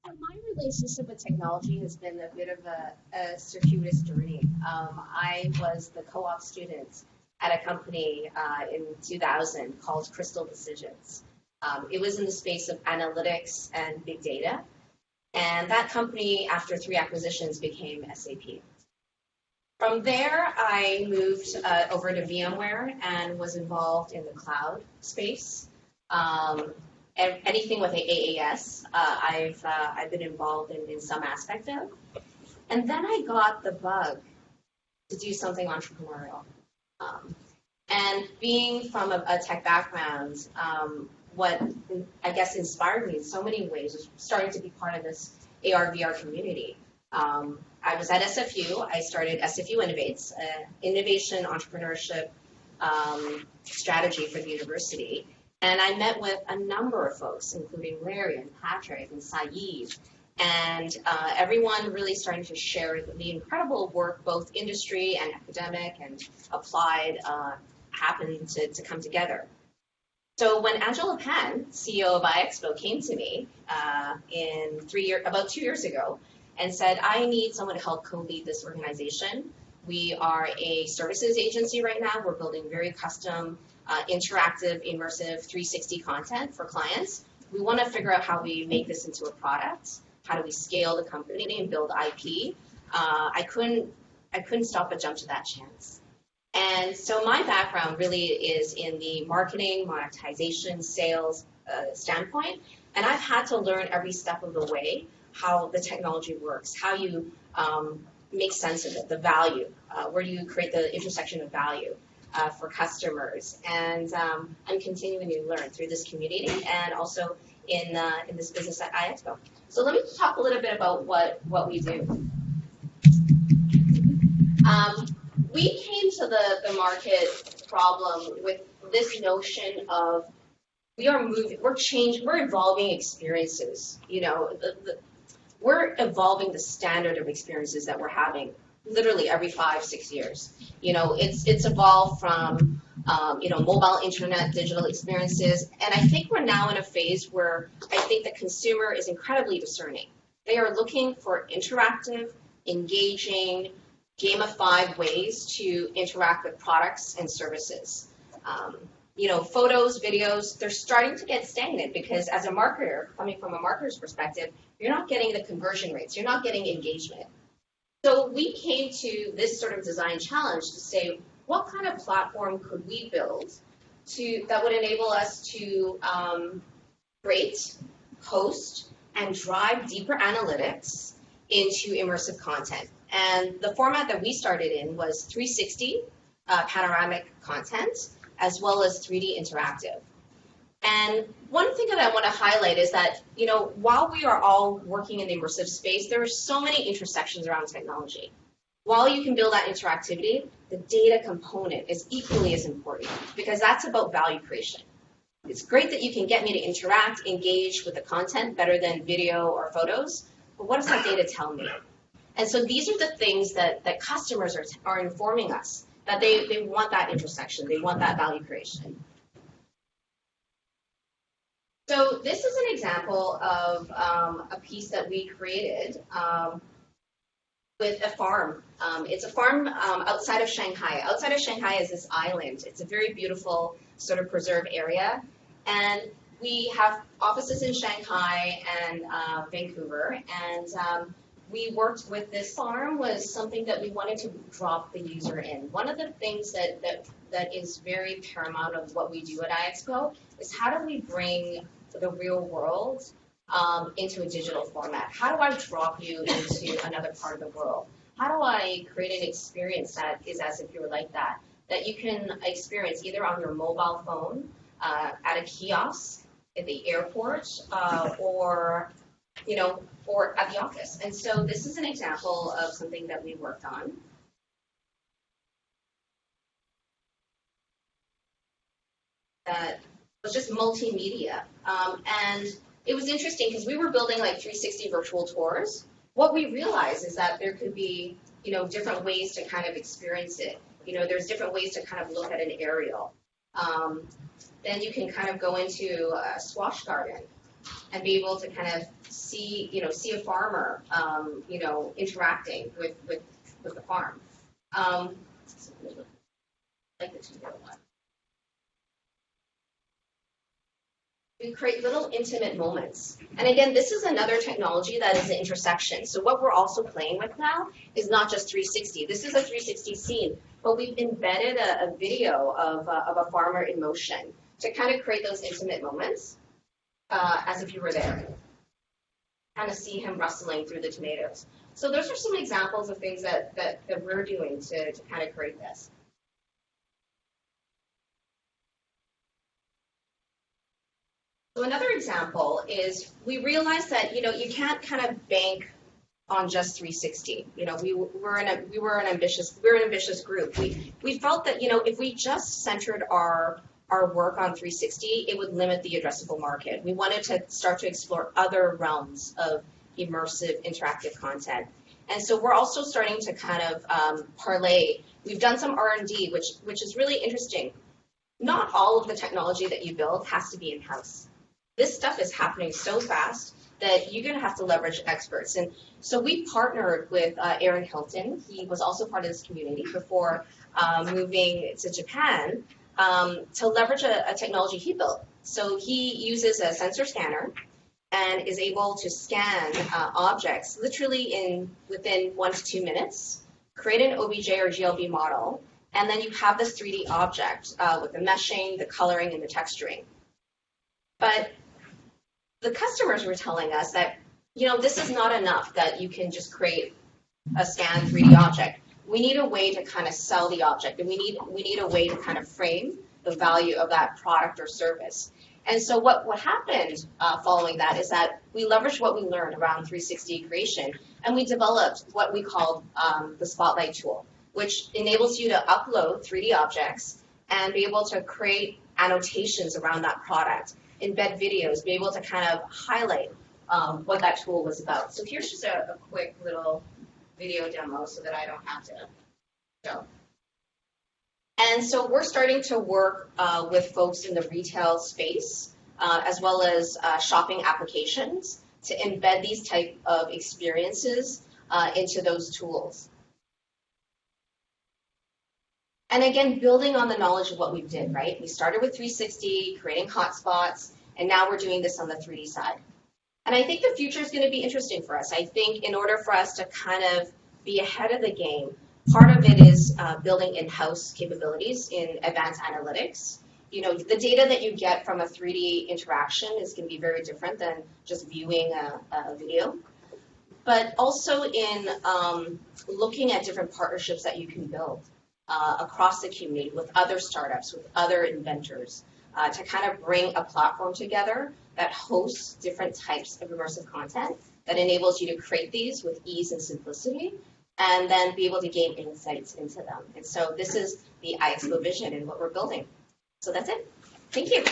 My relationship with technology has been a bit of a circuitous journey. I was the co-op student at a company in 2000 called Crystal Decisions. It was in the space of analytics and big data. And that company, after three acquisitions, became SAP. From there, I moved over to VMware and was involved in the cloud space. Um, Anything with AAS, I've been involved in some aspect of. And then I got the bug to do something entrepreneurial. Um, and being from a tech background, what I guess inspired me in so many ways was starting to be part of this AR/VR community. I was at SFU. I started SFU Innovates, innovation entrepreneurship strategy for the university. And I met with a number of folks, including Larry and Patrick and Saeed, and everyone really starting to share the incredible work, both industry and academic and applied, happened to come together. So when Angela Pan, CEO of iExpo, came to me about 2 years ago and said, I need someone to help co-lead this organization. We are a services agency right now. We're building very custom, interactive, immersive 360 content for clients. We want to figure out how we make this into a product. How do we scale the company and build IP? I couldn't stop but jump to that chance. And so my background really is in the marketing, monetization, sales standpoint, and I've had to learn every step of the way how the technology works, how you make sense of it, the value, where do you create the intersection of value for customers. And I'm continuing to learn through this community and also in this business at iExpo. So let me talk a little bit about what we do. We came to the market problem with this notion of we're evolving experiences. We're evolving the standard of experiences that we're having literally every 5-6 years. It's evolved from mobile internet, digital experiences, and I think we're now in a phase where I think the consumer is incredibly discerning. They are looking for interactive, engaging, gamified ways to interact with products and services. Photos, videos, they're starting to get stagnant because as a marketer, coming from a marketer's perspective, you're not getting the conversion rates, you're not getting engagement. So we came to this sort of design challenge to say, what kind of platform could we build that would enable us to create, host, and drive deeper analytics into immersive content. And the format that we started in was 360 panoramic content, as well as 3D interactive. And one thing that I want to highlight is that, while we are all working in the immersive space, there are so many intersections around technology. While you can build that interactivity, the data component is equally as important because that's about value creation. It's great that you can get me to interact, engage with the content better than video or photos, but what does that data tell me? And so these are the things that customers are informing us, that they want that intersection, they want that value creation. So this is an example of a piece that we created with a farm. It's a farm outside of Shanghai. Outside of Shanghai is this island. It's a very beautiful sort of preserved area. And we have offices in Shanghai and Vancouver. And we worked with this farm was something that we wanted to drop the user in. One of the things that is very paramount of what we do at iExpo is how do we bring the real world into a digital format? How do I drop you into another part of the world? How do I create an experience that is as if you were like that you can experience either on your mobile phone, at a kiosk, at the airport, or at the office. And so this is an example of something that we worked on. That was just multimedia. And it was interesting because we were building like 360 virtual tours. What we realized is that there could be, different ways to kind of experience it. There's different ways to kind of look at an aerial. Then you can kind of go into a squash garden. and be able to kind of see a farmer, interacting with the farm. Like the tomato one. We create little intimate moments. And again, this is another technology that is an intersection. So what we're also playing with now is not just 360. This is a 360 scene, but we've embedded a video of a farmer in motion to kind of create those intimate moments as if you were there. Kind of see him rustling through the tomatoes. So those are some examples of things that we're doing to kind of create this. So another example is we realized that you can't kind of bank on just 360. We're an ambitious group. We felt that if we just centered our work on 360, it would limit the addressable market. We wanted to start to explore other realms of immersive interactive content. And so we're also starting to kind of parlay. We've done some R&D, which is really interesting. Not all of the technology that you build has to be in-house. This stuff is happening so fast that you're going to have to leverage experts. And so we partnered with Aaron Hilton. He was also part of this community before moving to Japan to leverage a technology he built. So he uses a sensor scanner and is able to scan objects literally within 1 to 2 minutes, create an OBJ or GLB model, and then you have this 3D object with the meshing, the coloring, and the texturing. But the customers were telling us that, this is not enough that you can just create a scanned 3D object. We need a way to kind of sell the object, and we need a way to kind of frame the value of that product or service. And so what happened following that is that we leveraged what we learned around 360 creation, and we developed what we called the Spotlight tool, which enables you to upload 3D objects and be able to create annotations around that product, embed videos, be able to kind of highlight what that tool was about. So here's just a quick little video demo so that I don't have to show. And so we're starting to work with folks in the retail space as well as shopping applications to embed these type of experiences into those tools. And again, building on the knowledge of what we did, right? We started with 360, creating hotspots, and now we're doing this on the 3D side. And I think the future is going to be interesting for us. I think in order for us to kind of be ahead of the game, part of it is building in-house capabilities in advanced analytics. The data that you get from a 3D interaction is going to be very different than just viewing a video. But also in looking at different partnerships that you can build across the community with other startups, with other inventors, to kind of bring a platform together that hosts different types of immersive content that enables you to create these with ease and simplicity, and then be able to gain insights into them. And so this is the iExpo vision and what we're building. So that's it. Thank you.